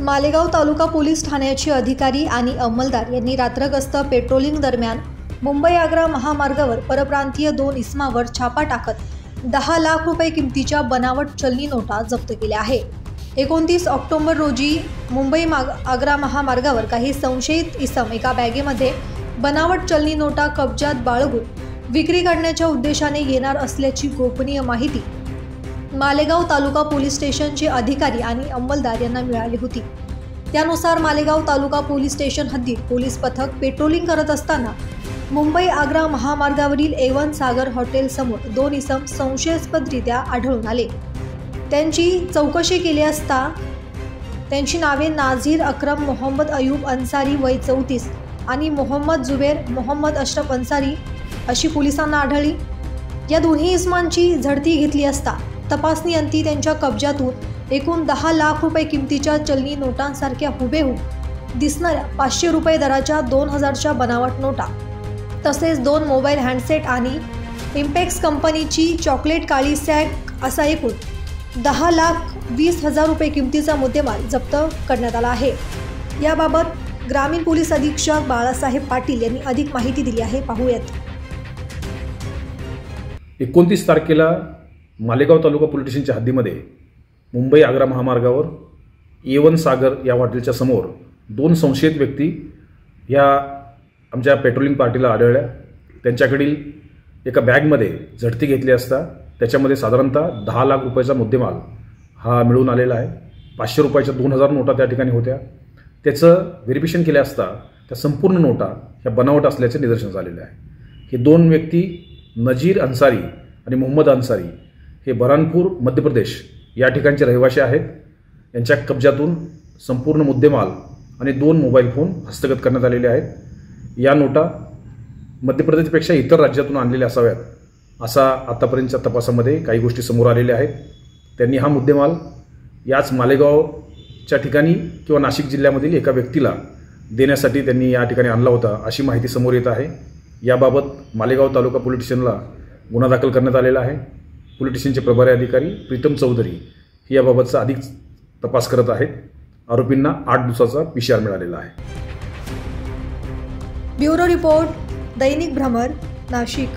मालेगाव तालुका police ठाण्याचे अधिकारी आणि अंमलदार यांनी रात्रगस्त पेट्रोलिंग दरम्यान मुंबई आग्रा महामार्गावर परप्रांतीय 2 इसमावर छापा टाकत 10 लाख रुपये किमतीच्या बनावट चलनी नोटा जप्त केल्या आहे। 29 ऑक्टोबर रोजी मुंबई आग्रा महामार्गावर काही संशयित इसम एका बॅगेमध्ये बनावट चलनी नोटा कब्जात बाळगून विक्री करण्याच्या उद्देशाने येणार असल्याची गोपनीय माहिती मालेगाव तालुका पोलीस स्टेशनचे अधिकारी आणि अंमलदार यांना मिळाली होती। त्यानुसार मालेगाव तालुका पोलीस स्टेशन हद्दीत पोलीस पथक पेट्रोलिंग करत असताना मुंबई आग्रा महामार्गावरील A1 सागर हॉटेल समोर 2 इसम संशयास्पदरित्या आढळून आले। त्यांची चौकशी केली असता त्यांची नावे नाझीर अक्रम मोहम्मद अयूब अन्सारी वय 34 आणि मोहम्मद जुबेर मोहम्मद अशरफ अन्सारी अशी पोलिसांना आढळली। या दोन्ही इसमांची झडती घेतली असता तपासणीअंती त्यांच्या कब्जातून एकूण 10 लाख रुपये किमतीच्या चलनी नोटांसारख्या हुबेहूब दिसणाऱ्या 500 रुपये दराच्या 2000च्या बनावट नोटा तसेच 2 मोबाईल हँडसेट आणि इम्पेक्स कंपनीची चॉकलेट काळी सॅक असा एकूण 10,20,000 रुपये किमतीचा मुद्देमाल जप्त करण्यात आला आहे। याबाबत ग्रामीण पोलीस अधीक्षक बाळासाहेब पाटील यांनी अधिक माहिती दिली आहे, पाहूयात। 29 तारखेला मालेगाव तालुका पोलीस स्टेशनच्या हद्दीमध्ये मुंबई आग्रा महामार्गावर A1 सागर या हॉटेलच्या समोर 2 संशयित व्यक्ती या आमच्या पेट्रोलिंग पार्टीला आढळल्या। त्यांच्याकडील एका बॅगमध्ये झडती घेतली असता त्याच्यामध्ये साधारणतः 10 लाख रुपयाचा मुद्देमाल हा मिळून आलेला आहे। 500 रुपयाच्या 2000 नोटा त्या ठिकाणी होत्या। त्याचं व्हेरिफिकेशन केले असता त्या संपूर्ण नोटा ह्या बनावट असल्याचे निदर्शनास आलेले आहे। हे 2 व्यक्ती नजीर अन्सारी आणि मोहम्मद अन्सारी हे बरानपूर मध्य प्रदेश या ठिकाणचे रहिवासी आहेत। यांच्या कब्जातून संपूर्ण मुद्देमाल आणि 2 मोबाईल फोन हस्तगत करण्यात आलेले आहेत। या नोटा मध्य प्रदेशपेक्षा इतर राज्यातून आणलेल्या असाव्यात असा आतापर्यंतच्या तपासामध्ये काही गोष्टी समोर आलेल्या आहेत। त्यांनी हा मुद्देमाल याच मालेगावच्या ठिकाणी किंवा नाशिक जिल्ह्यामधील एका व्यक्तीला देण्यासाठी त्यांनी या ठिकाणी आणला होता अशी माहिती समोर येत आहे। याबाबत मालेगाव तालुका पोलीस स्टेशनला गुन्हा दाखल करण्यात आलेला आहे। पोलीस स्टेशनचे प्रभारी अधिकारी प्रीतम चौधरी हे याबाबतचा अधिक तपास करत आहेत। आरोपींना 8 दिवसाचा PCR मिळालेला आहे। ब्युरो रिपोर्ट, दैनिक भ्रमर, नाशिक।